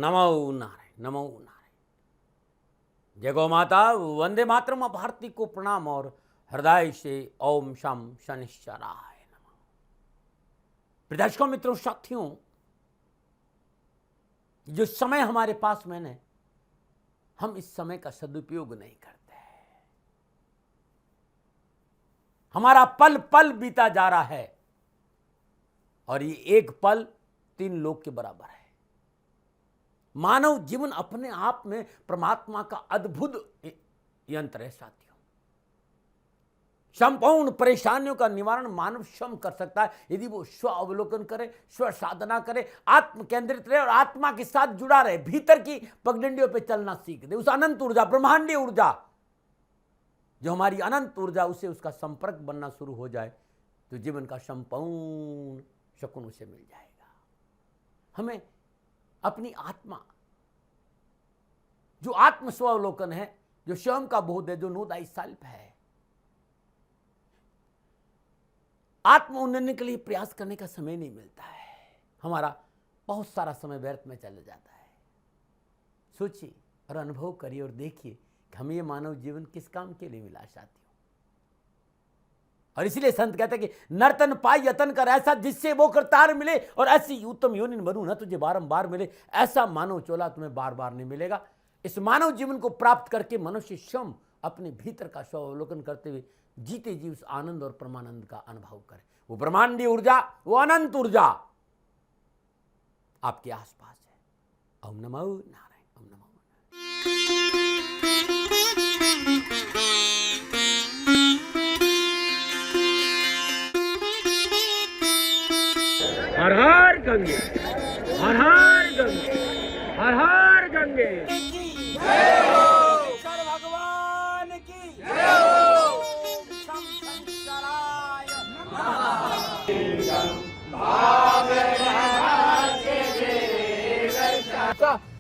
नमो नारायण, नमो नारायण। जय गौ माता, वंदे मातरम। भारती को प्रणाम और हृदय से ओम शम शनिश्चराय नमः। प्रदर्शकों, मित्रों, साथियों, जो समय हमारे पास में हम इस समय का सदुपयोग नहीं करते। हमारा पल पल बीता जा रहा है और ये एक पल 3 लोक के बराबर है। मानव जीवन अपने आप में परमात्मा का अद्भुत यंत्र है साथियों। संपूर्ण परेशानियों का निवारण मानव स्वयं कर सकता है यदि वो स्व अवलोकन करे, स्व साधना करे, आत्म केंद्रित रहे और आत्मा के साथ जुड़ा रहे, भीतर की पगडंडियों पे चलना सीख दे। उस अनंत ऊर्जा, ब्रह्मांडीय ऊर्जा, जो हमारी अनंत ऊर्जा, उससे उसका संपर्क बनना शुरू हो जाए तो जीवन का संपूर्ण शकुन उसे मिल जाएगा। हमें अपनी आत्मा, जो आत्म स्वावलोकन है, जो स्वयं का बोध है, जो नो दाई सेल्फ है, आत्म उन्नयन के लिए प्रयास करने का समय नहीं मिलता है। हमारा बहुत सारा समय व्यर्थ में चला जाता है। सोचिए और अनुभव करिए और देखिए कि हमें ये मानव जीवन किस काम के लिए मिला साथियों। और इसलिए संत कहते हैं कि नर्तन पाई यतन कर ऐसा जिससे वो करतार मिले, और ऐसी उत्तम योनि बनू ना तुझे बारंबार मिले। ऐसा मानव चोला तुम्हें बार बार नहीं मिलेगा। इस मानव जीवन को प्राप्त करके मनुष्य स्वयं अपने भीतर का स्वावलोकन करते हुए जीते जी उस आनंद और परमानंद का अनुभव करे। वो ब्रह्मांडीय ऊर्जा, वो अनंत ऊर्जा आपके आसपास है। ओम नमो नारायण, ओम नमो नारायण। हर हर गंगे, हर हर गंगे, हर हर गंगे। भगवान की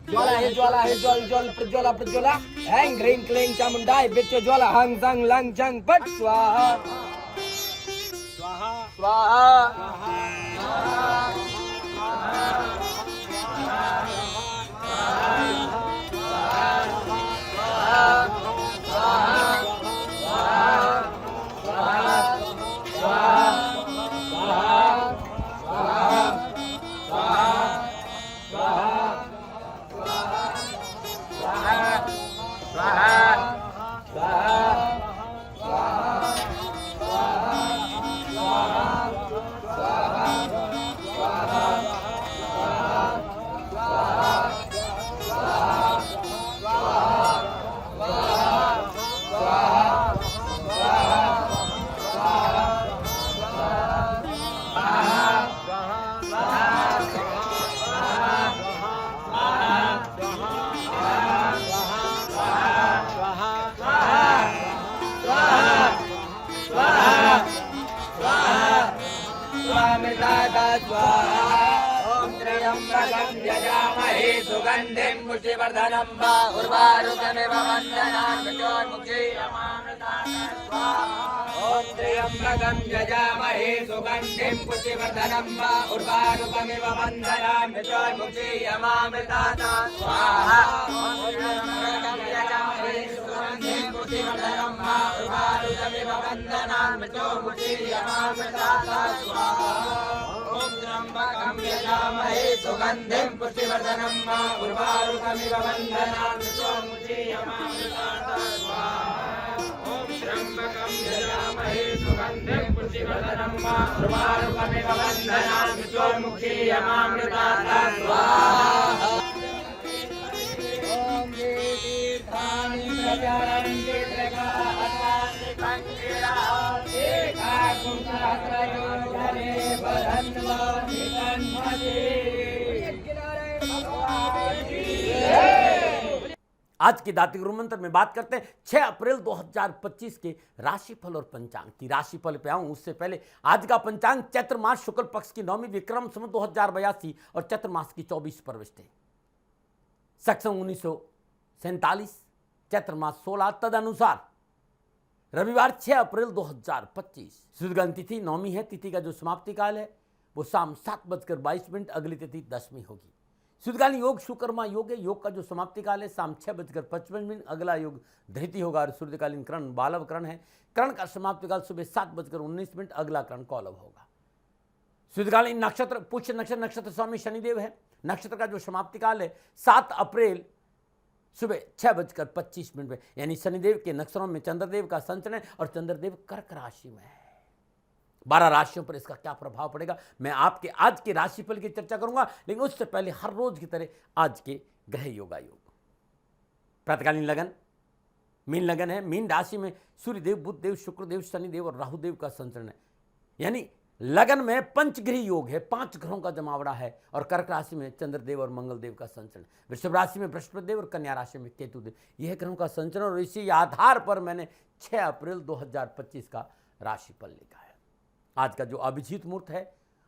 ज्वाला है, ज्वाला है, ज्वल ज्वल प्रज्वला प्रज्वला। हैंग ह्रीं क्लीं चामुंडाय बिच्च ज्वाला हंग संग लंग चंग पट स्वाहा स्वाहा स्वाहा। सुगंधिं पुष्टिवर्धनं वा उर्वारुकमिव वन्दनान् मृत्योर्मुक्षीयमामृतात् ॐ त्र्यम्बकं यजामहे सुगन्धिं पुष्टिवर्धनं वा उर्वारुकमिव वन्दनान् मृत्योर्मुक्षीयमामृतात् स्वाहा। ॐ त्र्यम्बकं यजामहे सुगन्धिं पुष्टिवर्धनं वा उर्वारुकमिव वन्दनान् मृत्योर्मुक्षीयमामृतात् स्वाहा। ॐ त्र्यम्बकं यजामहे सुगन्धिं पुष्टिवर्धनं वा उर्वारुकमिव वन्दनान् मृत्योर्मुक्षीयमामृतात् स्वाहा। ॐ त्र्यम्बकं यजामहे सुगन्धिं पुष्टिवर्धनं वा उर्वारुकमिव वन्दनान् मृत्योर्मुक्षीयमामृतात् स्वाहा। ॐ ये तीर्थानि प्रचरन्ति त्रिकालानि पङ्क्तिरा एकाकुंसहस्रयो जले बधन्वानि तन्मते। आज के दाती गुरु मंत्र में बात करते हैं 6 अप्रैल 2025 के राशिफल और पंचांग की। राशिफल पे आऊं उससे पहले आज का पंचांग चैत्र मास शुक्ल पक्ष की 9वीं विक्रम संवत 2082 और चैत्र मास की 24 प्रविष्टि, सक्षम 1947, चैत्र मास 16, तदनुसार रविवार 6 अप्रैल 2025। सुदगन तिथि 9वीं है। तिथि का जो समाप्ति काल है वो शाम 7:22, अगली तिथि 10वीं होगी। शुद्धकालीन योग सुकर्मा योग है। योग का जो समाप्ति काल है शाम 6:55। अगला योग धृति होगा और शुद्धकालीन करण बालव करण है। करण का समाप्ति काल सुबह 7:19। अगला करण कौलव होगा। शुद्धकालीन नक्षत्र पुष्य नक्षत्र, नक्षत्र स्वामी शनिदेव है। नक्षत्र का जो समाप्ति काल है 7 अप्रैल सुबह 6:25 में, यानी शनिदेव के नक्षत्रों में चंद्रदेव का संचरण है और चंद्रदेव कर्क राशि में है। 12 राशियों पर इसका क्या प्रभाव पड़ेगा मैं आपके आज के राशिफल की चर्चा करूंगा, लेकिन उससे पहले हर रोज की तरह आज के ग्रह योगायोग। प्रातकालीन लगन मीन लगन है। मीन राशि में सूर्यदेव, बुधदेव, शुक्रदेव, शनिदेव और राहुदेव का संचरण है, यानी लगन में पंचग्रह योग है, 5 ग्रहों का जमावड़ा है। और कर्क राशि में चंद्रदेव और मंगलदेव का संचरण, वृषभ राशि में बृहस्पति देव और कन्या राशि में केतुदेव, यह ग्रहों का संचरण। और इसी आधार पर मैंने 6 अप्रैल 2025 का राशिफल लिखा है। आज का जो अभिजीत मुहूर्त है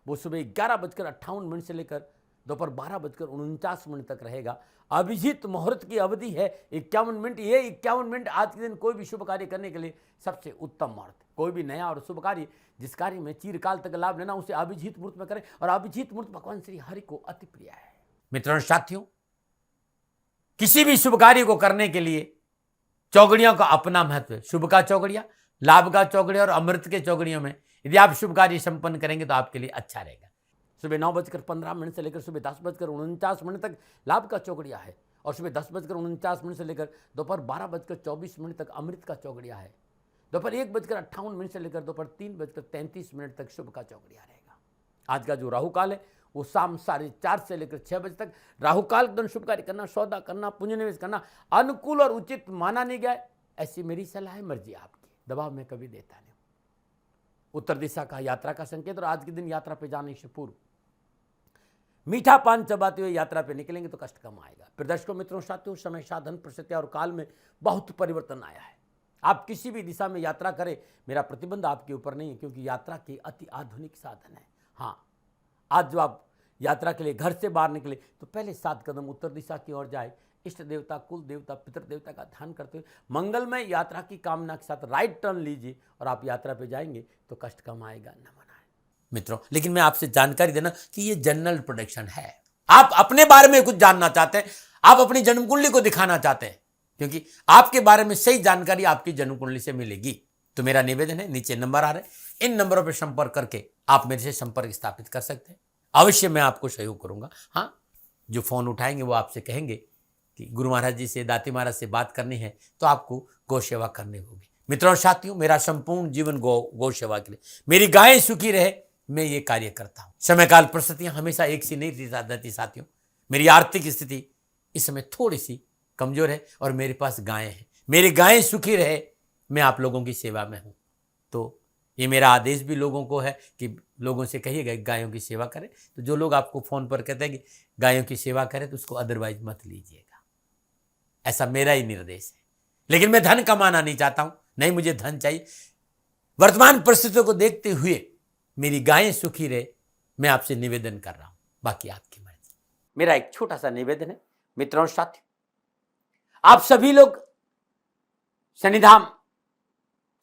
वो सुबह 11:58 से लेकर दोपहर 12:49 तक रहेगा। अभिजीत मुहूर्त की अवधि है 51 मिनट। ये 51 मिनट आज के दिन कोई भी शुभ कार्य करने के लिए सबसे उत्तम मुहूर्त। कोई भी नया और शुभ कार्य जिस कार्य में चिरकाल तक लाभ लेना उसे अभिजीत मुहूर्त में करें, और अभिजीत मुहूर्त भगवान श्री हरि को अति प्रिय है। मित्रों साथियों, किसी भी शुभ कार्य को करने के लिए चौगड़ियों का अपना महत्व है। शुभ का चौगड़िया, लाभ का चौगड़िया और अमृत के चौगड़ियों में यदि आप शुभ कार्य संपन्न करेंगे तो आपके लिए अच्छा रहेगा। सुबह 9:15 से लेकर सुबह 10:49 तक लाभ का चौगड़िया है, और सुबह 10:49 से लेकर दोपहर 12:24 तक अमृत का चौगड़िया है। दोपहर 1:58 से लेकर दोपहर 3:33 तक शुभ का चौगड़िया रहेगा। आज का जो राहु काल है वो शाम 4:30 से लेकर 6 बजे तक। राहु काल के दौरान शुभ कार्य करना, सौदा करना, पुण्य निवेश करना अनुकूल और उचित माना नहीं गया। ऐसी मेरी सलाह है, मर्जी आपकी, दबाव में कभी देता नहीं। उत्तर दिशा का यात्रा का संकेत, और आज के दिन यात्रा पे जाने से पूर्व मीठा पान चबाते हुए यात्रा पे निकलेंगे तो कष्ट कम आएगा। प्रदर्शकों मित्रों साथियों, समय साधन परिस्थितियां और काल में बहुत परिवर्तन आया है। आप किसी भी दिशा में यात्रा करें, मेरा प्रतिबंध आपके ऊपर नहीं है, क्योंकि यात्रा के अति आधुनिक साधन है। हाँ, आज जो आप यात्रा के लिए घर से बाहर निकले तो पहले 7 कदम उत्तर दिशा की ओर जाए। इष्ट देवता, कुल देवता, पितृ देवता का ध्यान करते हुए मंगलमय यात्रा की कामना के साथ राइट टर्न लीजिए, और आप यात्रा पे जाएंगे तो कष्ट कम आएगा, न मनाए। मित्रों, लेकिन मैं आपसे जानकारी देना कि ये जनरल प्रोडिक्शन है। आप अपने बारे में कुछ जानना चाहते हैं, आप अपनी जन्म कुंडली को दिखाना चाहते हैं, क्योंकि आपके बारे में सही जानकारी आपकी जन्म कुंडली से मिलेगी, तो मेरा निवेदन है, नीचे नंबर आ रहे हैं, इन नंबरों पर संपर्क करके आप मेरे से संपर्क स्थापित कर सकते हैं। अवश्य मैं आपको सहयोग करूंगा। हाँ, जो फोन उठाएंगे वो आपसे कहेंगे कि गुरु महाराज जी से, दाती महाराज से बात करनी है, तो आपको गौ सेवा करनी होगी। मित्रों और साथियों, मेरा संपूर्ण जीवन गौ सेवा के लिए, मेरी गायें सुखी रहे, मैं ये कार्य करता हूं। समय काल परिस्थितियां हमेशा एक सी नहीं रहती साथियों। मेरी आर्थिक स्थिति इस समय थोड़ी सी कमजोर है और मेरे पास गायें हैं। मेरी गायें सुखी रहे, मैं आप लोगों की सेवा में हूं। तो ये मेरा आदेश भी लोगों को है कि लोगों से कहिएगा गायों की सेवा करें। तो जो लोग आपको फोन पर कहते हैं कि गायों की सेवा करें, तो उसको अदरवाइज मत लीजिएगा, ऐसा मेरा ही निर्देश है। लेकिन मैं धन कमाना नहीं चाहता हूं, नहीं मुझे धन चाहिए। वर्तमान परिस्थितियों को देखते हुए मेरी गायें सुखी रहे, मैं आपसे निवेदन कर रहा हूं, बाकी आपकी मर्जी। मेरा एक छोटा सा निवेदन है मित्रों और साथियों, आप सभी लोग शनिधाम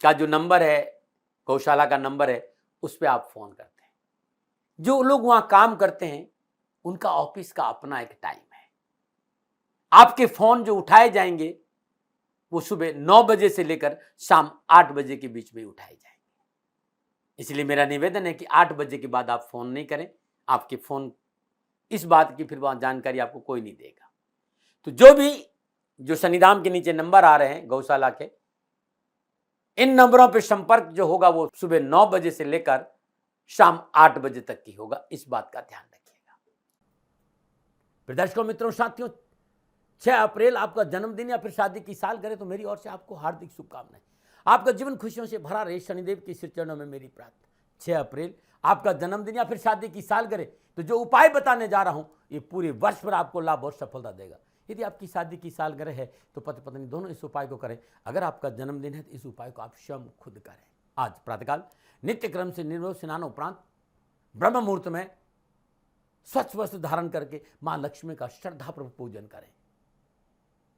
का जो नंबर है, गौशाला का नंबर है, उस पर आप फोन करते हैं। जो लोग वहां काम करते हैं उनका ऑफिस का अपना एक टाइम है। आपके फोन जो उठाए जाएंगे वो सुबह 9 बजे से लेकर शाम 8 बजे के बीच में उठाए जाएंगे। इसलिए मेरा निवेदन है कि 8 बजे के बाद आप फोन नहीं करें। आपके फोन इस बात की फिर वहां जानकारी आपको कोई नहीं देगा। तो जो शनिधाम के नीचे नंबर आ रहे हैं गौशाला के, इन नंबरों पर संपर्क जो होगा वो सुबह 9 बजे से लेकर शाम 8 बजे तक की होगा। इस बात का ध्यान रखिएगा। प्रदर्शकों मित्रों साथियों, 6 अप्रैल आपका जन्मदिन या फिर शादी की साल करे तो मेरी ओर से आपको हार्दिक शुभकामनाएं। आपका जीवन खुशियों से भरा रहे, शनिदेव के श्री चरणों में मेरी प्रार्थना। 6 अप्रैल आपका जन्मदिन या फिर शादी की साल करे तो जो उपाय बताने जा रहा हूं ये पूरे वर्ष भर आपको लाभ और सफलता देगा। यदि आपकी शादी की सालगिरह है तो पति पत्नी दोनों इस उपाय को करें। अगर आपका जन्मदिन है तो इस उपाय को आप स्वयं खुद करें। आज प्रातःकाल नित्य क्रम से निर्वल स्नान उपरांत ब्रह्म मुहूर्त में स्वच्छ वस्त्र धारण करके मां लक्ष्मी का श्रद्धापूर्वक पूजन करें।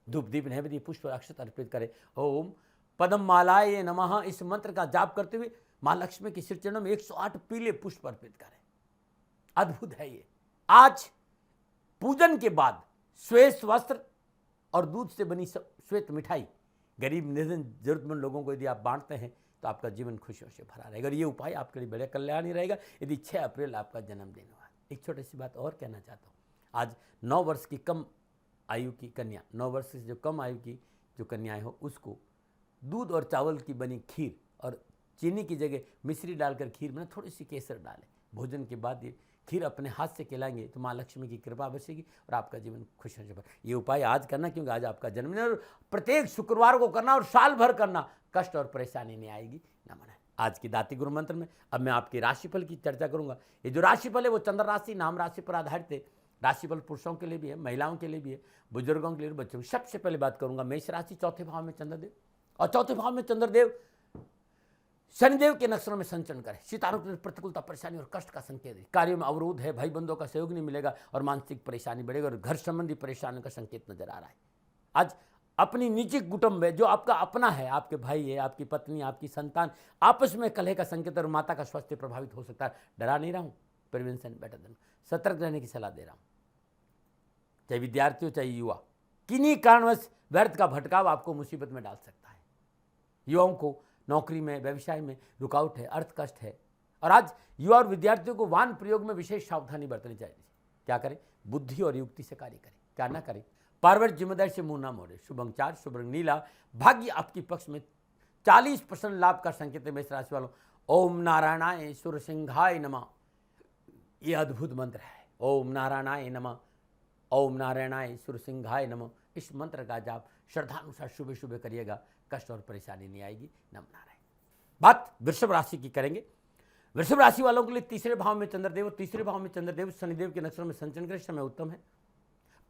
धूप दीप नैवेद्य पुष्प अक्षत अर्पित करें। ओम पद्म मालाय नमः इस मंत्र का जाप करते हुए मां लक्ष्मी के श्री चरणों में 108 पीले पुष्प अर्पित करें। अद्भुत है ये। आज पूजन के बाद श्वेत वस्त्र और दूध से बनी श्वेत मिठाई गरीब निर्धन जरूरतमंद लोगों को यदि आप बांटते हैं तो आपका जीवन खुशियों से भरा रहेगा और ये उपाय आपके लिए बड़े कल्याणी रहेगा यदि 6 अप्रैल आपका जन्मदिन हुआ। एक छोटी सी बात और कहना चाहता हूँ, आज 9 वर्ष की कम आयु की कन्या, 9 वर्ष से जो कम आयु की जो कन्याएं हो उसको दूध और चावल की बनी खीर और चीनी की जगह मिश्री डालकर खीर में थोड़ी सी केसर डालें। भोजन के बाद ये खीर अपने हाथ से खिलाएंगे तो माँ लक्ष्मी की कृपा बरसेगी और आपका जीवन खुशियों से भर। ये उपाय आज करना क्योंकि आज आपका जन्मदिन और प्रत्येक शुक्रवार को करना और साल भर करना, कष्ट और परेशानी नहीं आएगी। नमन है। आज की दाती गुरु मंत्र में अब मैं आपके राशिफल की चर्चा करूंगा। ये जो राशिफल है वो चंद्र राशि नाम राशि पर आधारित है। राशिफल पुरुषों के लिए भी है, महिलाओं के लिए भी है, बुजुर्गों के लिए, बच्चों की। सबसे पहले बात करूंगा मेष राशि, चौथे भाव में चंद्रदेव और चौथे भाव में चंद्रदेव शनिदेव के नक्षत्रों में संचरण करें। सितारों की प्रतिकूलता, परेशानी और कष्ट का संकेत है। कार्यों में अवरोध है, भाई बंधुओं का सहयोग नहीं मिलेगा और मानसिक परेशानी बढ़ेगा और घर संबंधी परेशानियों का संकेत नजर आ रहा है। आज अपनी निजी कुटुंब है, जो आपका अपना है, आपके भाई है, आपकी पत्नी, आपकी संतान, आपस में कलह का संकेत और माता का स्वास्थ्य प्रभावित हो सकता है। डरा नहीं रहा हूं, प्रिवेंशन बेटर देन, सतर्क रहने की सलाह दे रहा हूं। चाहे विद्यार्थी हो चाहे युवा, किन्हीं कारणवश व्यर्थ का भटकाव आपको मुसीबत में डाल सकता है। युवाओं को नौकरी में, व्यवसाय में रुकावट है, अर्थ कष्ट है और आज युवा और विद्यार्थियों को वाहन प्रयोग में विशेष सावधानी बरतनी चाहिए। क्या करें? बुद्धि और युक्ति से कार्य करें, क्या ना करें। पार्वत जिम्मेदारी से मुंह ना मोड़े। शुभ अंक 4, शुभ रंग नीला, भाग्य आपकी पक्ष में। 40% लाभ का संकेत है मेष राशि वालों। ओम नारायणाय सुरसिंहाय नमः, ये अद्भुत मंत्र है। ओम नारायणाय नमः, ओम नारायणाय सुरसिंहाय नमः। इस मंत्र का जाप श्रद्धानुसार सुबह सुबह करिएगा, कष्ट और परेशानी नहीं आएगी। नम नारायण। बात वृषभ राशि की करेंगे। वृषभ राशि वालों के लिए तीसरे भाव में चंद्रदेव और तीसरे भाव में चंद्रदेव शनिदेव के नक्षत्र में संचरण करें। समय उत्तम है।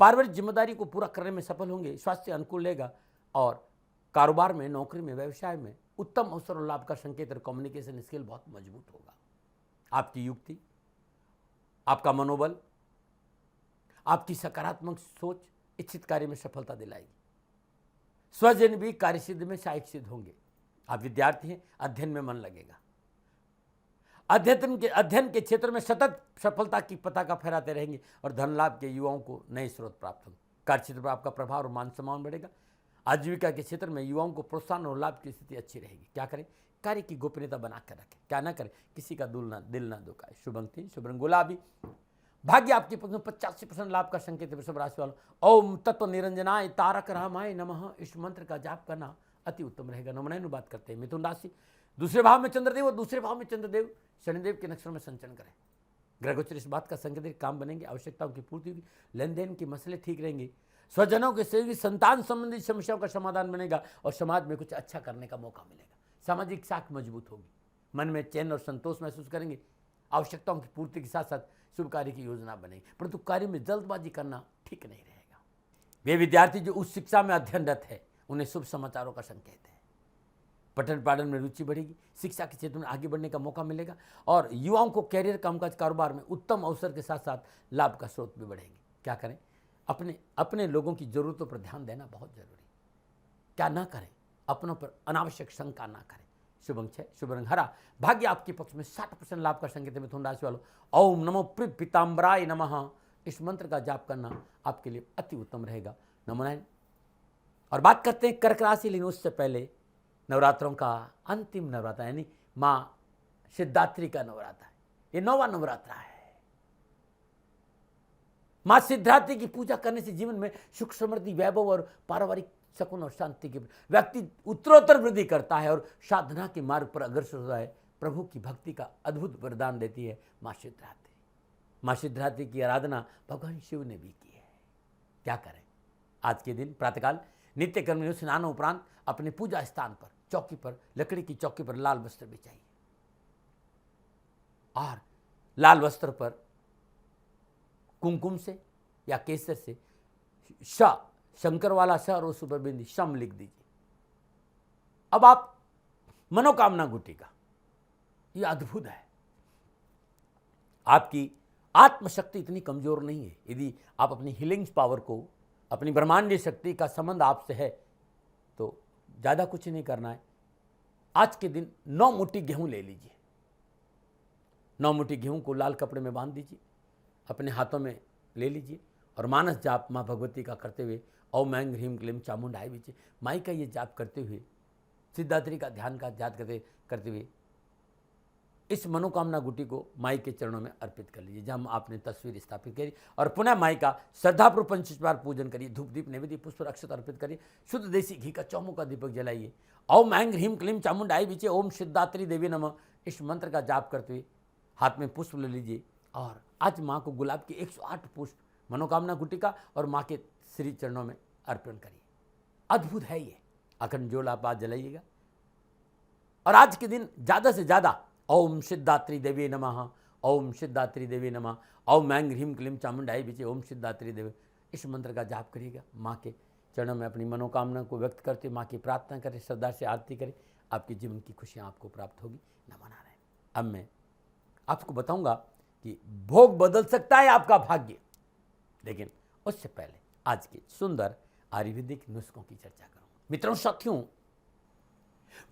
पारिवारिक जिम्मेदारी को पूरा करने में सफल होंगे। स्वास्थ्य अनुकूल रहेगा और कारोबार में, नौकरी में, व्यवसाय में उत्तम अवसर और लाभ का संकेत और कम्युनिकेशन स्किल बहुत मजबूत होगा। आपकी युक्ति, आपका मनोबल, आपकी सकारात्मक सोच इच्छित कार्य में सफलता दिलाएगी। स्वजन भी कार्यसिद्धि में सहायक सिद्ध होंगे। आप विद्यार्थी हैं, अध्ययन में मन लगेगा। अध्ययन के क्षेत्र में सतत सफलता की पताका फहराते रहेंगे और धन लाभ के युवाओं को नए स्रोत प्राप्त होंगे। कार्य क्षेत्र पर आपका प्रभाव और मान सम्मान बढ़ेगा। आजीविका के क्षेत्र में युवाओं को प्रोत्साहन और लाभ की स्थिति अच्छी रहेगी। क्या करें? कार्य की गोपनीयता बनाकर रखें। क्या ना करें? किसी का दिल ना दुखाए। शुभ अंक 3, शुभ रंग गुलाबी, भाग्य आपके पक्ष में। 85% लाभ का संकेत है वृषभ राशि वालों। ओम तत्व निरंजनाय तारक रामाय नमः, इस मंत्र का जाप करना अति उत्तम रहेगा। नमन बात करते हैं मिथुन राशि, दूसरे भाव में चंद्रदेव और दूसरे भाव में चंद्रदेव शनिदेव के नक्षत्र में संचरण करें। ग्रह गोचर इस बात का संकेत है, काम बनेंगे, आवश्यकताओं की पूर्ति होगी, लेन देन के मसले ठीक रहेंगे, स्वजनों के सहयोगी, संतान संबंधी समस्याओं का समाधान बनेगा और समाज में कुछ अच्छा करने का मौका मिलेगा। सामाजिक साख मजबूत होगी, मन में चैन और संतोष महसूस करेंगे। आवश्यकताओं की पूर्ति के साथ साथ शुभ कार्य की योजना बनेगी, परंतु कार्य में जल्दबाजी करना ठीक नहीं रहेगा। वे विद्यार्थी जो उच्च शिक्षा में अध्ययनरत है उन्हें शुभ समाचारों का संकेत है। पठन पाठन में रुचि बढ़ेगी, शिक्षा के क्षेत्र में आगे बढ़ने का मौका मिलेगा और युवाओं को कैरियर, कामकाज, कारोबार में उत्तम अवसर के साथ साथ लाभ का स्रोत भी बढ़ेंगे। क्या करें? अपने लोगों की जरूरतों पर ध्यान देना बहुत जरूरी। क्या ना करें? अपनों पर अनावश्यक शंका ना करें। शुभ अंक 6, शुभ रंग हरा, भाग्य आपके पक्ष में। 60% लाभ का संकेत है मिथुन राशि वालों। ओम नमो पीताम्बराय नमः, इस मंत्र का जाप करना आपके लिए अति उत्तम रहेगा। नमो नारायण। और बात करते हैं कर्क राशि, लेकिन उससे पहले नवरात्रों का अंतिम नवरात्र यानी माँ सिद्धात्री का नवरात्र है। ये 9वां नवरात्र है। माँ सिद्धात्री की पूजा करने से जीवन में सुख, समृद्धि, वैभव और पारिवारिक सुकून और शांति के व्यक्ति उत्तरोत्तर वृद्धि करता है और साधना के मार्ग पर अग्रसर होता है। प्रभु की भक्ति का अद्भुत वरदान देती है माँ सिद्धात्री। माँ सिद्धात्री की आराधना भगवान शिव ने भी की है। क्या करें? आज के दिन प्रातःकाल नित्य कर्म स्नान उपरांत अपने पूजा स्थान पर, चौकी पर, लकड़ी की चौकी पर लाल वस्त्र बिछाइए और लाल वस्त्र पर कुमकुम से या केसर से शंकर वाला स और उस पर बिंदी शम लिख दीजिए। अब आप मनोकामना गुटिका, ये अद्भुत है। आपकी आत्मशक्ति इतनी कमजोर नहीं है। यदि आप अपनी हीलिंग्स पावर को, अपनी ब्रह्मांडीय शक्ति का संबंध आपसे है तो ज़्यादा कुछ नहीं करना है। आज के दिन 9 मुट्ठी गेहूं ले लीजिए। 9 मुट्ठी गेहूं को लाल कपड़े में बांध दीजिए, अपने हाथों में ले लीजिए और मानस जाप माँ भगवती का करते हुए ओम ऐं ह्रीं क्लीं चामुंडाय विचे माई का ये जाप करते हुए, सिद्धात्री का ध्यान का याद करते हुए इस मनोकामना गुटी को माई के चरणों में अर्पित कर लीजिए, जहाँ आपने तस्वीर स्थापित करी, और पुनः माई का श्रद्धापूर्वक 25 बार पूजन करिए। धूप दीप नैवेद्य पुष्प अक्षत अर्पित करिए। शुद्ध देसी घी का चौमुखा दीपक जलाइए। ओम ऐं ह्रीं क्लीं चामुंडाय विचे ओम सिद्धात्री देवी नमः इस मंत्र का जाप करते हुए हाथ में पुष्प ले लीजिए, और आज माँ को गुलाब के 108 पुष्प मनोकामना गुटिका और माँ के श्री चरणों में अर्पण करिए। अद्भुत है ये। अखंड ज्योत आप आज जलाइएगा, और आज के दिन ज़्यादा से ज़्यादा ओम सिद्धात्री देवी नमः, ओम सिद्धात्री देवी नमः, ओम ऐं ह्रीं क्लीं चामुंडाय विचे ओम सिद्धात्री देवी इस मंत्र का जाप करिएगा। माँ के चरणों में अपनी मनोकामना को व्यक्त करते, माँ की प्रार्थना करें, श्रद्धा से आरती करें। आपके जीवन की खुशियाँ आपको प्राप्त होगी। नमो नारायण। अब मैं आपको बताऊंगा कि भोग बदल सकता है आपका भाग्य, लेकिन उससे पहले आज के सुंदर आयुर्वेदिक नुस्खों की चर्चा करूंगा। मित्रों, साथियों,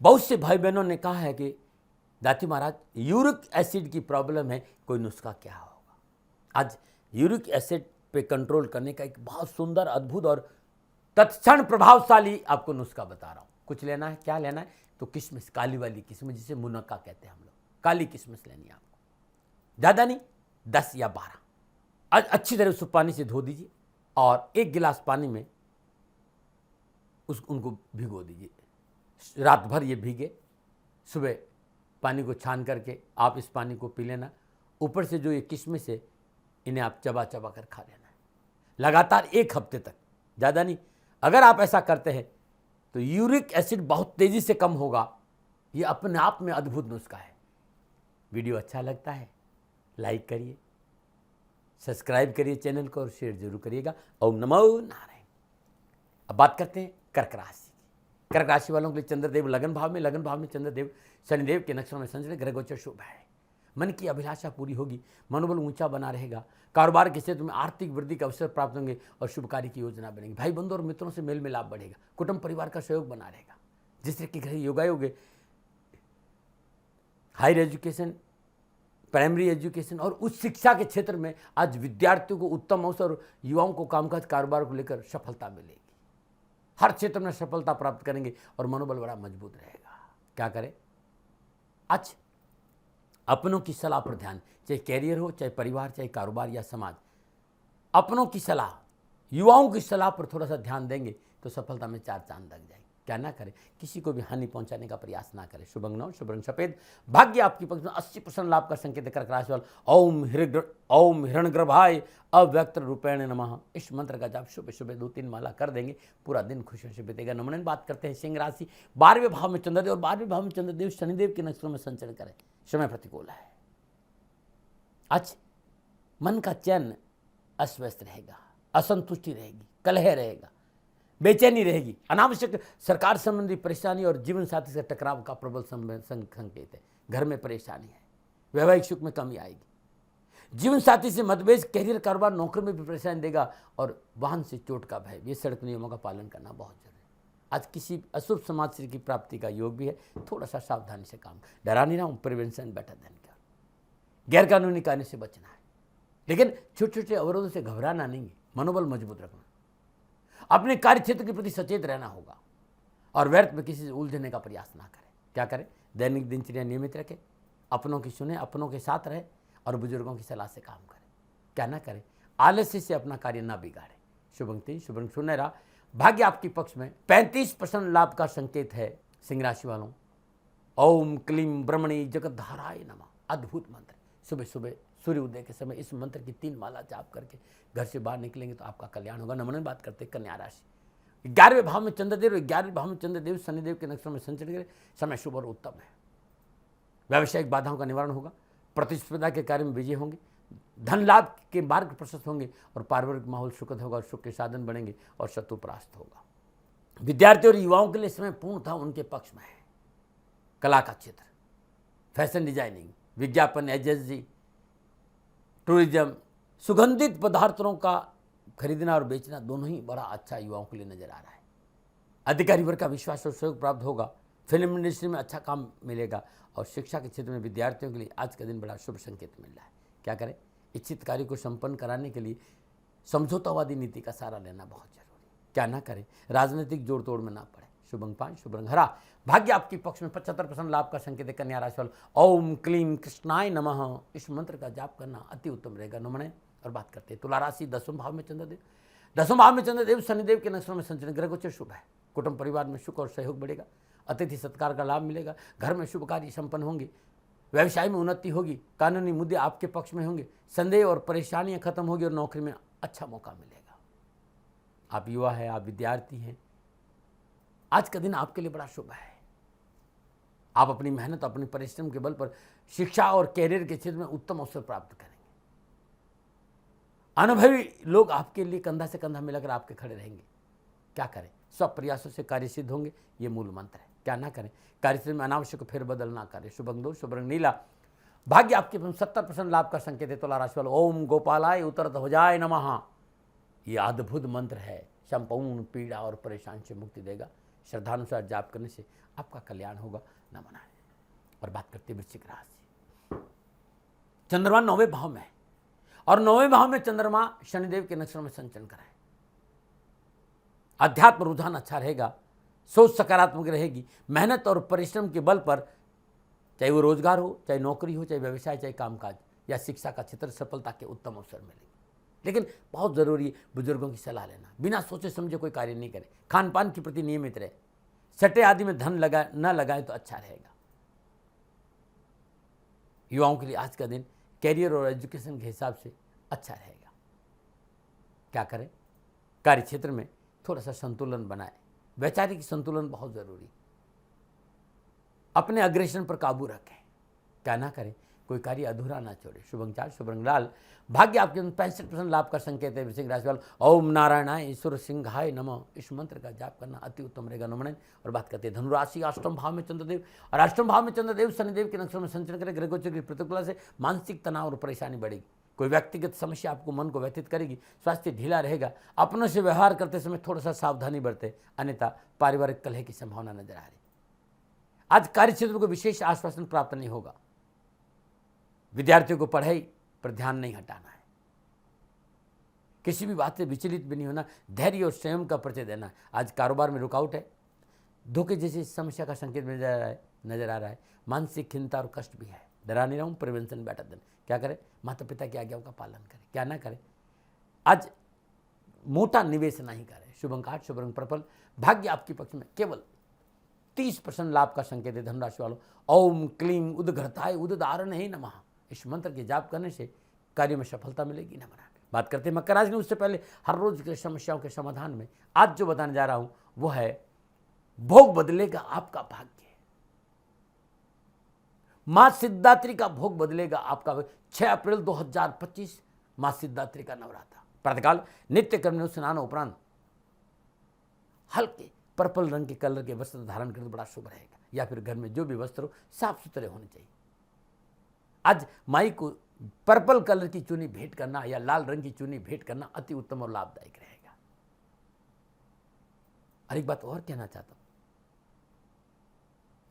बहुत से भाई बहनों ने कहा है कि दाती महाराज यूरिक एसिड की प्रॉब्लम है, कोई नुस्खा क्या होगा। आज यूरिक एसिड पे कंट्रोल करने का एक बहुत सुंदर, अद्भुत और तत्क्षण प्रभावशाली आपको नुस्खा बता रहा हूं। कुछ लेना है, क्या लेना है, तो किशमिश, काली वाली किशमिश जिसे मुनक्का कहते हैं हम लोग, काली किशमिश लेनी है आपको। ज़्यादा नहीं, 10 या 12 अच्छी तरह से पानी से धो दीजिए, और 1 गिलास पानी में उनको भिगो दीजिए। रात भर ये भीगे, सुबह पानी को छान करके आप इस पानी को पी लेना। ऊपर से जो ये किशमिश है, इन्हें आप चबा चबा कर खा लेना है लगातार 1 हफ्ते तक, ज़्यादा नहीं। अगर आप ऐसा करते हैं तो यूरिक एसिड बहुत तेज़ी से कम होगा। ये अपने आप में अद्भुत नुस्खा है। वीडियो अच्छा लगता है लाइक करिए, सब्सक्राइब करिए चैनल को, और शेयर जरूर करिएगा। ओम नमो नारायण। अब बात करते हैं कर्क राशि की। कर्क राशि वालों के लिए चंद्रदेव लगन भाव में चंद्रदेव शनिदेव के नक्षत्रों में संचरित, ग्रह गोचर शुभ है। मन की अभिलाषा पूरी होगी, मनोबल ऊंचा बना रहेगा। कारोबार के क्षेत्र में आर्थिक वृद्धि के अवसर प्राप्त होंगे, और शुभ कार्य की योजना बनेगी। भाई बंधु और मित्रों से मेल मिलाप बढ़ेगा। कुटुंब परिवार का सहयोग बना रहेगा। जिस तरह के घर योगायोग है, हायर एजुकेशन, प्राइमरी एजुकेशन और उच्च शिक्षा के क्षेत्र में आज विद्यार्थियों को उत्तम अवसर और युवाओं को कामकाज कारोबार को लेकर सफलता मिलेगी। हर क्षेत्र में सफलता प्राप्त करेंगे और मनोबल बड़ा मजबूत रहेगा। क्या करें? आज अपनों की सलाह पर ध्यान, चाहे कैरियर हो, चाहे परिवार, चाहे कारोबार या समाज, अपनों की सलाह, युवाओं की सलाह पर थोड़ा सा ध्यान देंगे तो सफलता में 4 चांद लग जाएंगे। क्या ना करें? किसी को भी हानि पहुंचाने का प्रयास ना करें। शुभ अंग 9, शुभ रंग सफेद। भाग्य आपकी पक्ष में 80% लाभ का संकेत कर्क राशि वाले ओम हिरण्यगर्भाय अव्यक्त रूपेण नमः इस मंत्र का जाप सुबह सुबह 2-3 माला कर देंगे, पूरा दिन खुशियों से बीतेगा। नमन बात करते हैं सिंह राशि। 12वें भाव में चंद्रदेव, और 12वें भाव में चंद्रदेव शनिदेव के नक्षत्रों में संचरण करें। समय प्रतिकूल है। आज मन का चैन अस्वस्थ रहेगा, असंतुष्टि रहेगी, कलह रहेगा, बेचैनी रहेगी। अनावश्यक सरकार संबंधी परेशानी और जीवन साथी से टकराव का प्रबल संकेत है। घर में परेशानी है, वैवाहिक सुख में कमी आएगी। जीवन साथी से मतभेद, कैरियर, कारोबार, नौकरी में भी परेशानी देगा, और वाहन से चोट का भय। ये सड़क नियमों का पालन करना बहुत जरूरी है। आज किसी अशुभ समाज से की प्राप्ति का योग भी है। थोड़ा सा सावधानी से काम, डरा नहीं रहा हूँ, प्रिवेंशन बेटर देन क्योर। गैर कानूनी कार्य से बचना है, लेकिन छोटे छोटे अवरोधों से घबराना नहीं है। मनोबल मजबूत रखना, अपने कार्य क्षेत्र के प्रति सचेत रहना होगा, और व्यर्थ में किसी से उलझने का प्रयास ना करें। क्या करें? दैनिक दिनचर्या नियमित रखें, अपनों की सुने, अपनों के साथ रहे, और बुजुर्गों की सलाह से काम करें। क्या ना करें? आलस्य से अपना कार्य ना बिगाड़े। शुभ अंक 3, शुभ रंग सुनहरा। भाग्य आपके पक्ष में 35% लाभ का संकेत है। सिंह राशि वालों, ओम क्लीं ब्रह्मणी जगतधाराय नमः अद्भुत मंत्र। सुबह सुबह सूर्य उदय के समय इस मंत्र की 3 माला जाप करके घर से बाहर निकलेंगे तो आपका कल्याण होगा। नमन बात करते हैं कन्या राशि। 11वें भाव में चंद्रदेव, 11वें भाव में चंद्रदेव शनिदेव के नक्षत्रों में संचरण करें। समय शुभ और उत्तम है। व्यावसायिक बाधाओं का निवारण होगा, प्रतिस्पर्धा के कार्य में विजय होंगे, धन लाभ के मार्ग प्रशस्त होंगे, और पारिवारिक माहौल सुखद होगा, और सुख के साधन बढ़ेंगे, और शत्रु परास्त होगा। विद्यार्थियों और युवाओं के लिए समय पूर्णतः उनके पक्ष में है। कला का क्षेत्र, फैशन डिजाइनिंग, विज्ञापन एजेंसी, टूरिज्म, सुगंधित पदार्थों का खरीदना और बेचना, दोनों ही बड़ा अच्छा युवाओं के लिए नजर आ रहा है। अधिकारी वर्ग का विश्वास और सहयोग प्राप्त होगा। फिल्म इंडस्ट्री में अच्छा काम मिलेगा, और शिक्षा के क्षेत्र में विद्यार्थियों के लिए आज का दिन बड़ा शुभ संकेत मिल रहा है। क्या करें? इच्छित कार्य को संपन्न कराने के लिए समझौतावादी नीति का सहारा लेना बहुत जरूरी। क्या ना करें, राजनीतिक जोड़ तोड़ में ना पड़े। शुभ अंक 5, शुभ रंग हरा। भाग्य आपके पक्ष में, 75% लाभ का संकेत है। कन्या राशि वालों, ओम क्लीम कृष्णाय नमः इस मंत्र का जाप करना अति उत्तम रहेगा। नमने। और बात करते हैं तुला राशि, 10वें भाव में चंद्रदेव। 10वें भाव में चंद्रदेव शनिदेव के नक्षत्रों में संचरण, ग्रह गोचर शुभ है। कुटुंब परिवार में सुख और सहयोग बढ़ेगा। अतिथि सत्कार का लाभ मिलेगा। घर में शुभ कार्य संपन्न होंगे। व्यवसाय में उन्नति होगी। कानूनी मुद्दे आपके पक्ष में होंगे। संदेह और परेशानियां खत्म होगी और नौकरी में अच्छा मौका मिलेगा। आप युवा हैं, आप विद्यार्थी हैं, आज का दिन आपके लिए बड़ा शुभ है। आप अपनी मेहनत, अपनी परिश्रम के बल पर शिक्षा और कैरियर के क्षेत्र में उत्तम अवसर प्राप्त करेंगे। अनुभवी लोग आपके लिए कंधा से कंधा मिलाकर आपके खड़े रहेंगे। क्या करें, सब प्रयासों से कार्य सिद्ध होंगे, ये मूल मंत्र है। क्या ना करें, कार्यस्थल में अनावश्यक फेरबदल ना करें। शुभ अंक 2, शुभ रंग नीला। भाग्य आपके 70% लाभ का संकेत है। तुला राशि वालों, ओम गोपालाय उत्तरत हो जाए नमः ये अद्भुत मंत्र है। संपूर्ण पीड़ा और परेशानी से मुक्ति देगा। श्रद्धानुसार जाप करने से आपका कल्याण होगा। नमन है। और बात करते हैं वृश्चिक राशि। चंद्रमा 9वें भाव में है और 9वें भाव में चंद्रमा शनिदेव के नक्षत्र में संचरण कराए। अध्यात्म रुझान अच्छा रहेगा। सोच सकारात्मक रहेगी। मेहनत और परिश्रम के बल पर, चाहे वो रोजगार हो, चाहे नौकरी हो, चाहे व्यवसाय, चाहे कामकाज या शिक्षा का क्षेत्र, सफलता के उत्तम अवसर मिलेंगे। लेकिन बहुत जरूरी है बुजुर्गों की सलाह लेना। बिना सोचे समझे कोई कार्य नहीं करे। खान पान के प्रति नियमित रहे। सट्टे आदि में धन न लगाए तो अच्छा रहेगा। युवाओं के लिए आज का दिन कैरियर और एजुकेशन के हिसाब से अच्छा रहेगा। क्या करें, कार्य क्षेत्र में थोड़ा सा संतुलन बनाए। वैचारिक संतुलन बहुत जरूरी। अपने अग्रेशन पर काबू रखें। क्या ना करें, कोई कार्य अधूरा ना छोड़े। शुभ अंक 4, शुभ रंग लाल। भाग्य आपके 65% लाभ का संकेत है। वृश्चिक राशि वालों, ओम नारायणाय ईश्वर सिंहाय नमः इस मंत्र का जाप करना अति उत्तम रहेगा। नमन। और बात करते हैं धनुराशि, 8वें भाव में चंद्रदेव और 8वें भाव में चंद्रदेव शनिदेव के नक्षत्र में संचरण करें। ग्रह गोचर की प्रतिकूलता से मानसिक तनाव और परेशानी बढ़ेगी। कोई व्यक्तिगत समस्या आपको मन को व्यथित करेगी। स्वास्थ्य ढीला रहेगा। अपनों से व्यवहार करते समय थोड़ा सा सावधानी बरते, अन्यथा पारिवारिक कलह की संभावना नजर आ रही। आज कार्य क्षेत्र को विशेष आश्वासन प्राप्त नहीं होगा। विद्यार्थियों को पढ़ाई पर ध्यान नहीं हटाना है। किसी भी बात से विचलित भी नहीं होना। धैर्य और संयम का परिचय देना। आज कारोबार में रुकावट है। धोखे जैसी समस्या का संकेत नजर आ रहा है। मानसिक खिन्नता और कष्ट भी है। डरा नहीं रहा हूं, प्रिवेंशन बेटर देन। क्या करें, माता पिता की आज्ञाओं का पालन करें। क्या ना करें, आज मोटा निवेश नहीं करें। शुभ अंक 8, शुभ रंग पर्पल। भाग्य आपके पक्ष में, केवल 30% लाभ का संकेत है। धनराशि वालों, ओम क्लीम उद्घृताय उद्धारण ही नमः इस मंत्र के जाप करने से कार्य में सफलता मिलेगी। नमन। बात करते हैं मकर राशि की। उससे पहले हर रोज की समस्याओं के समाधान में आज जो बताने जा रहा हूं वो है भोग बदलेगा आपका भाग्य। मां सिद्धात्री का भोग बदलेगा आपका। 6 अप्रैल 2025 मां सिद्धात्री का नवरात्र। प्रातःकाल नित्य कर्म स्नान उपरांत हल्के पर्पल रंग के कलर के वस्त्र धारण करना बड़ा शुभ रहेगा। या फिर घर में जो भी वस्त्र हो साफ सुथरे होने चाहिए। आज माई को पर्पल कलर की चुन्नी भेंट करना या लाल रंग की चुन्नी भेंट करना अति उत्तम और लाभदायक रहेगा। और एक बात और कहना चाहता हूं,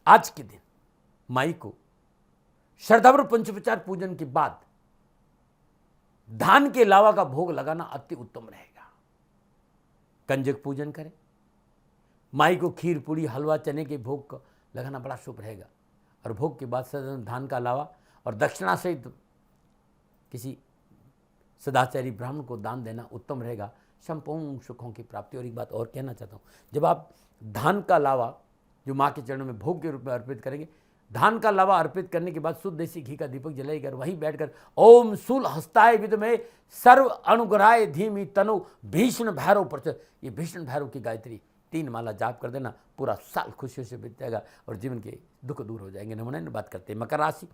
आज के दिन माई को श्रद्धापूर्वक पंचोपचार पूजन के बाद धान के लावा का भोग लगाना अति उत्तम रहेगा। कंजक पूजन करें। माई को खीर, पूड़ी, हलवा, चने के भोग का लगाना बड़ा शुभ रहेगा। और भोग के बाद धान का लावा और दक्षिणा सहित किसी सदाचारी ब्राह्मण को दान देना उत्तम रहेगा। संपूर्ण सुखों की प्राप्ति। और एक बात और कहना चाहता हूँ, जब आप धान का लावा जो माँ के चरणों में भोग के रूप में अर्पित करेंगे, धान का लावा अर्पित करने के बाद शुद्ध देसी घी का दीपक जलाइएगा। वहीं बैठकर ओम शूल हस्ताय विद्महे सर्व अनुग्रहाय धीमहि तनु भीषण भैरव प्रचोदयात्, ये भीषण भैरव की गायत्री 3 माला जाप कर देना। पूरा साल खुशियों से बीत जाएगा और जीवन के दुख दूर हो जाएंगे। नमूने बात करते हैं मकर राशि।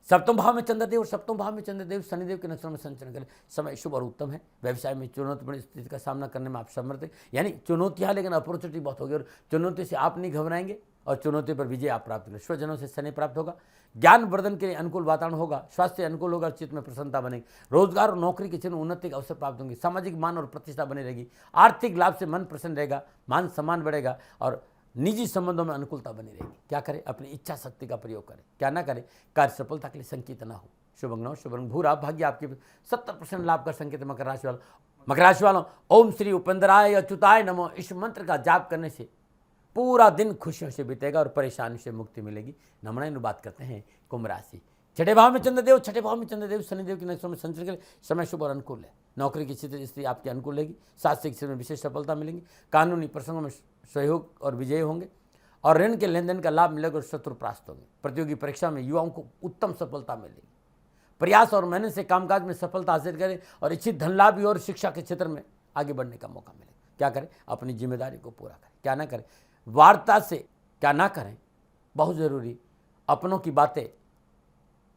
7वें भाव में चंद्रदेव और 7वें भाव में चंद्रदेव शनिदेव के नक्षत्र में संचरण करें। समय शुभ और उत्तम है। व्यवसाय में चुनौतीपूर्ण स्थिति का सामना करने में आप समर्थ हैं। यानी चुनौतियां, लेकिन अपॉर्चुनिटी बहुत होगी और चुनौती से आप नहीं घबराएंगे और चुनौती पर विजय आप प्राप्त करें। स्वजनों से स्नेह प्राप्त होगा। ज्ञान वर्धन के लिए अनुकूल वातावरण होगा। स्वास्थ्य अनुकूल होगा। चित्त में प्रसन्नता बनेगी। रोजगार और नौकरी के क्षेत्र में उन्नति के अवसर प्राप्त होंगे। सामाजिक मान और प्रतिष्ठा बनी रहेगी। आर्थिक लाभ से मन प्रसन्न रहेगा। मान सम्मान बढ़ेगा और निजी संबंधों में अनुकूलता बनी रहेगी। क्या करें, अपनी इच्छा शक्ति का प्रयोग करें। क्या ना करें, कार्य सफलता के लिए संकेत ना हो। शुभ अंग 9, शुभ रंग भूरा, भाग्य आपके 70% लाभ का संकेत। मकर राशि वालों, मकर राशि वालों, ओम श्री उपेंद्राय अच्युताय नमः इस मंत्र का जाप करने से पूरा दिन खुशियों से बीतेगा और परेशानी से मुक्ति मिलेगी। नमन बात करते हैं कुंभ राशि। छठे भाव में चंद्रदेव, छठे भाव में चंद्रदेव शनिदेव के नक्षत्रों में संचरण करें। समय शुभ और अनुकूल है। नौकरी की स्थिति आपकी अनुकूल रहेगी। शास्त्रीय क्षेत्र में विशेष सफलता मिलेगी। कानूनी प्रसंगों में सहयोग और विजय होंगे और ऋण के लेन देन का लाभ मिलेगा और शत्रु परास्त होंगे। प्रतियोगी परीक्षा में युवाओं को उत्तम सफलता मिलेगी। प्रयास और मेहनत से कामकाज में सफलता हासिल करें और इच्छित धन लाभ और शिक्षा के क्षेत्र में आगे बढ़ने का मौका मिलेगा। क्या करें? अपनी जिम्मेदारी को पूरा करें। क्या ना करें? वार्ता से क्या ना करें, बहुत जरूरी, अपनों की बातें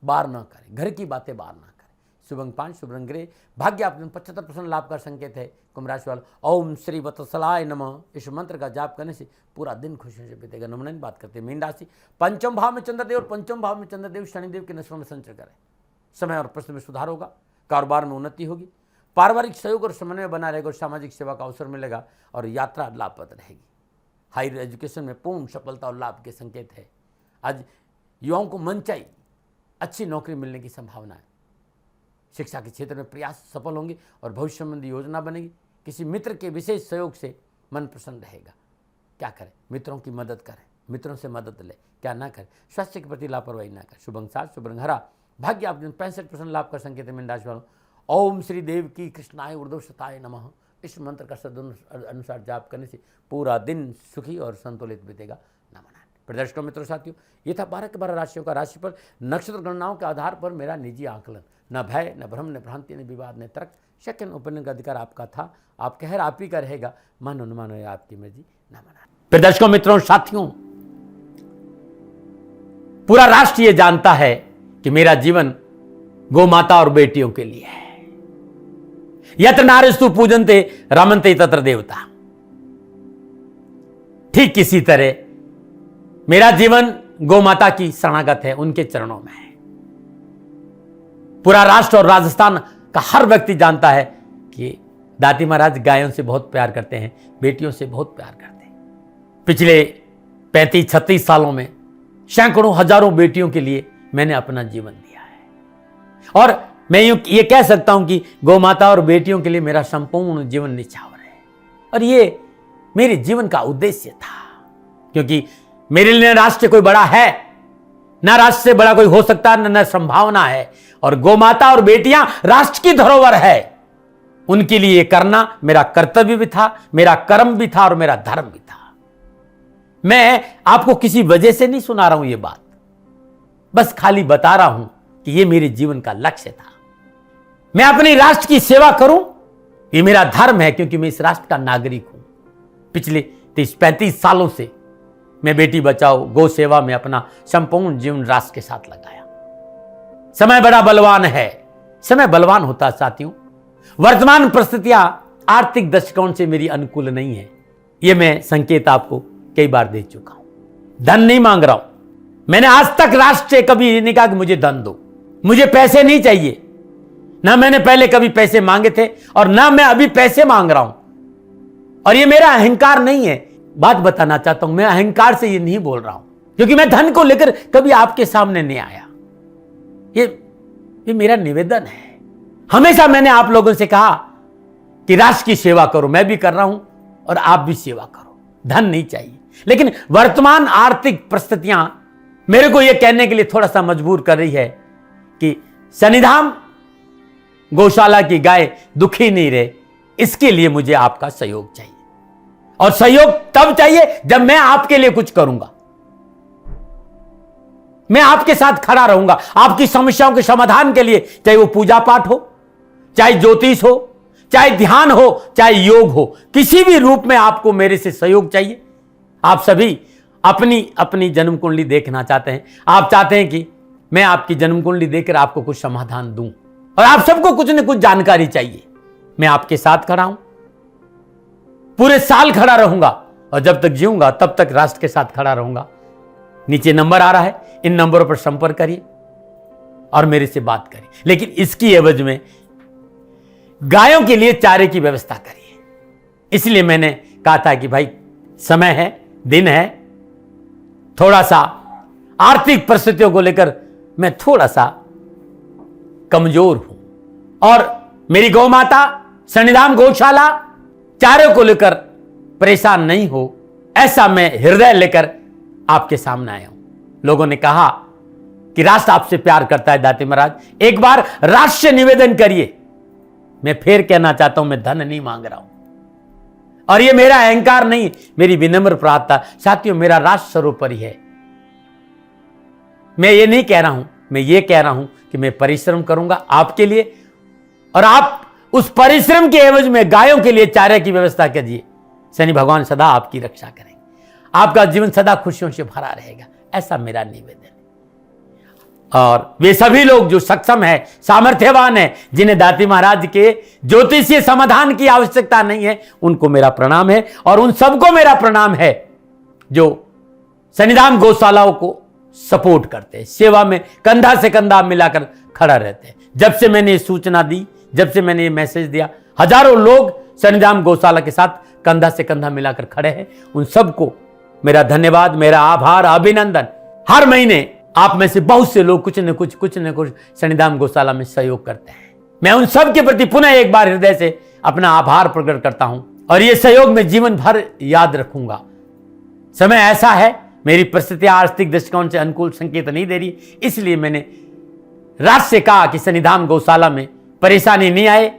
बार ना करें, घर की बातें बार ना करें। शुभ अंग 5, शुभ रंग ग्रे, भाग्य आपके 75% लाभ का संकेत है। कुंभ राशि वालों, ओम श्री वत्सलाय नमः इस मंत्र का जाप करने से पूरा दिन खुशियों से बीतेगा। नमन बात करते हैं मीन राशि। पंचम भाव में चंद्रदेव और पंचम भाव में चंद्रदेव शनिदेव के नक्षत्रों में संचरण करें। समय और प्रश्न में सुधार होगा। कारोबार में उन्नति होगी। पारिवारिक सहयोग और समन्वय बना रहेगा और सामाजिक सेवा का अवसर मिलेगा और यात्रा लाभप्रद रहेगी। हायर एजुकेशन में पूर्ण सफलता और लाभ के संकेत है। आज युवाओं को मनचाही अच्छी नौकरी मिलने की संभावना है। शिक्षा के क्षेत्र में प्रयास सफल होंगे और भविष्य संबंधी योजना बनेगी। किसी मित्र के विशेष सहयोग से मन प्रसन्न रहेगा। क्या करें? मित्रों की मदद करें, मित्रों से मदद लें। क्या ना करें? स्वास्थ्य के प्रति लापरवाही ना करें। शुभ अंग 7, शुभ रंग हरा, भाग्य आपके 65% लाभ का संकेत है। मीन राशि वालों, ओम श्री देव की कृष्णाय ऊर्ध्वशताय नमः इस मंत्र का अनुसार जाप करने से पूरा दिन सुखी और संतुलित बीतेगा। नमन। प्रदर्शकों मित्रों साथियों, ये था 12 के 12 राशियों का राशिफल नक्षत्र गणनाओं के आधार पर मेरा निजी आकलन। न भय, न भ्रम, न भ्रांति, न विवाद, न तर्क। सेकंड ओपिनियन का अधिकार आपका था, आप कह आप ही का रहेगा। मन अनुमान है आपकी मर्जी। नमन। प्रदर्शकों मित्रों साथियों, पूरा राष्ट्र ये जानता है कि मेरा जीवन गौ माता और बेटियों के लिए है। यत्र नारीस्तु पूजन्ते रमन्ते तत्र देवता। ठीक किसी तरह मेरा जीवन गौ माता की शरणागत है, उनके चरणों में है। पूरा राष्ट्र और राजस्थान का हर व्यक्ति जानता है कि दाती महाराज गायों से बहुत प्यार करते हैं, बेटियों से बहुत प्यार करते हैं। पिछले 35-36 सालों में सैकड़ों हजारों बेटियों के लिए मैंने अपना जीवन दिया है और मैं ये कह सकता हूं कि गौ माता और बेटियों के लिए मेरा संपूर्ण जीवन निछावर है। और ये मेरे जीवन का उद्देश्य था, क्योंकि मेरे लिए राष्ट्र कोई बड़ा है ना, राष्ट्र से बड़ा कोई हो सकता है न संभावना है। और गौ माता और बेटियां राष्ट्र की धरोहर है, उनके लिए करना मेरा कर्तव्य भी था, मेरा कर्म भी था और मेरा धर्म भी था। मैं आपको किसी वजह से नहीं सुना रहा हूं ये बात, बस खाली बता रहा हूं कि ये मेरे जीवन का लक्ष्य था। मैं अपने राष्ट्र की सेवा करूं, ये मेरा धर्म है, क्योंकि मैं इस राष्ट्र का नागरिक हूं। पिछले 30-35 सालों से मैं बेटी बचाओ, गौ सेवा में अपना संपूर्ण जीवन राष्ट्र के साथ लगाया। समय बड़ा बलवान है, समय बलवान होता साथियों। वर्तमान परिस्थितियां आर्थिक दृष्टिकोण से मेरी अनुकूल नहीं है, यह मैं संकेत आपको कई बार दे चुका हूं। धन नहीं मांग रहा हूं। मैंने आज तक राष्ट्र से कभी नहीं कहा कि मुझे धन दो, मुझे पैसे नहीं चाहिए। ना मैंने पहले कभी पैसे मांगे थे और ना मैं अभी पैसे मांग रहा हूं। और ये मेरा अहंकार नहीं है। बात बताना चाहता हूं, मैं अहंकार से ये नहीं बोल रहा हूं, क्योंकि मैं धन को लेकर कभी आपके सामने नहीं आया। ये मेरा निवेदन है। हमेशा मैंने आप लोगों से कहा कि राष्ट्र की सेवा करो, मैं भी कर रहा हूं और आप भी सेवा करो। धन नहीं चाहिए, लेकिन वर्तमान आर्थिक परिस्थितियां मेरे को यह कहने के लिए थोड़ा सा मजबूर कर रही है कि शनिधाम गौशाला की गाय दुखी नहीं रहे, इसके लिए मुझे आपका सहयोग चाहिए। और सहयोग तब चाहिए जब मैं आपके लिए कुछ करूंगा। मैं आपके साथ खड़ा रहूंगा, आपकी समस्याओं के समाधान के लिए, चाहे वो पूजा पाठ हो, चाहे ज्योतिष हो, चाहे ध्यान हो, चाहे योग हो, किसी भी रूप में आपको मेरे से सहयोग चाहिए। आप सभी अपनी अपनी जन्म कुंडली देखना चाहते हैं। आप चाहते हैं कि मैं आपकी जन्म कुंडली देखकर आपको कुछ समाधान दूं, और आप सबको कुछ न कुछ जानकारी चाहिए। मैं आपके साथ खड़ा हूं, पूरे साल खड़ा रहूंगा और जब तक जीऊंगा तब तक राष्ट्र के साथ खड़ा रहूंगा। नीचे नंबर आ रहा है, इन नंबरों पर संपर्क करिए और मेरे से बात करिए, लेकिन इसकी एवज में गायों के लिए चारे की व्यवस्था करिए। इसलिए मैंने कहा था कि भाई समय है, दिन है, थोड़ा सा आर्थिक परिस्थितियों को लेकर मैं थोड़ा सा कमजोर हूं और मेरी गौ माता सन्निधान गौशाला चारे को लेकर परेशान नहीं हो, ऐसा मैं हृदय लेकर आपके सामने आया हूं। लोगों ने कहा कि राष्ट्र आपसे प्यार करता है दाती महाराज, एक बार राष्ट्र से निवेदन करिए। मैं फिर कहना चाहता हूं, मैं धन नहीं मांग रहा हूं और यह मेरा अहंकार नहीं, मेरी विनम्र प्रार्थना। साथियों, मेरा राष्ट्र सर्वोपरि है। मैं ये नहीं कह रहा हूं, मैं ये कह रहा हूं कि मैं परिश्रम करूंगा आपके लिए और आप उस परिश्रम के एवज में गायों के लिए चारे की व्यवस्था कीजिए। शनि भगवान सदा आपकी रक्षा करेंगे, आपका जीवन सदा खुशियों से भरा रहेगा, ऐसा मेरा निवेदन है। और वे सभी लोग जो सक्षम है, सामर्थ्यवान है, जिन्हें दाती महाराज के ज्योतिषीय समाधान की आवश्यकता नहीं है, उनको मेरा प्रणाम है। और उन सबको मेरा प्रणाम है जो सन्निधान गौशालाओं को सपोर्ट करते हैं, सेवा में कंधा से कंधा मिलाकर खड़ा रहते हैं। जब से मैंने ये सूचना दी, जब से मैंने ये मैसेज दिया, हजारों लोग सन्निधान गौशाला के साथ कंधा से कंधा मिलाकर खड़े हैं। उन सबको मेरा धन्यवाद, मेरा आभार, अभिनंदन। हर महीने आप में से बहुत से लोग कुछ न कुछ सन्निधान गौशाला में सहयोग करते हैं। मैं उन सब के प्रति पुनः एक बार हृदय से अपना आभार प्रकट करता हूं और ये सहयोग मैं जीवन भर याद रखूंगा। समय ऐसा है, मेरी परिस्थितियां आर्थिक दृष्टिकोण से अनुकूल संकेत नहीं दे रही, इसलिए मैंने राष्ट्र से कहा कि सन्निधान गौशाला में परेशानी नहीं आए।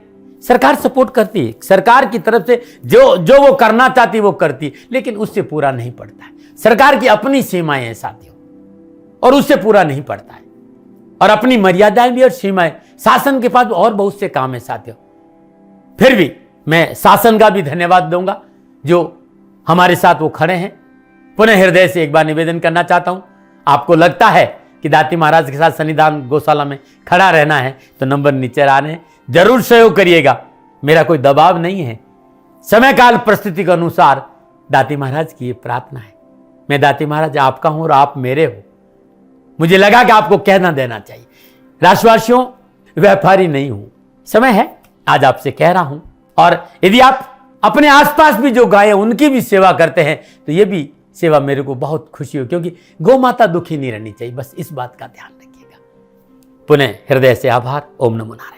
सरकार सपोर्ट करती है, सरकार की तरफ से जो वो करना चाहती वो करती, लेकिन उससे पूरा नहीं पड़ता है। सरकार की अपनी सीमाएं हैं साथियों, और उससे पूरा नहीं पड़ता है, और अपनी मर्यादाएं भी और सीमाएं। शासन के पास और बहुत से काम है साथियों। फिर भी मैं शासन का भी धन्यवाद दूंगा जो हमारे साथ वो खड़े हैं। पुनः हृदय से एक बार निवेदन करना चाहता हूं, आपको लगता है कि दाती महाराज के साथ सन्निधान गौशाला में खड़ा रहना है तो नंबर नीचे आ रहे हैं, जरूर सहयोग करिएगा। मेरा कोई दबाव नहीं है, समय काल परिस्थिति के अनुसार दाती महाराज की ये प्रार्थना है। मैं दाती महाराज आपका हूं और आप मेरे हो। मुझे लगा कि आपको कहना देना चाहिए। राष्ट्रवासियों, व्यापारी नहीं हूं, समय है आज आपसे कह रहा हूं। और यदि आप अपने आसपास भी जो गाय उनकी भी सेवा करते हैं तो ये भी सेवा मेरे को बहुत खुशी हो, क्योंकि गौ माता दुखी नहीं रहनी चाहिए, बस इस बात का ध्यान रखिएगा। पुनः हृदय से आभार। ओम नमो नारायण।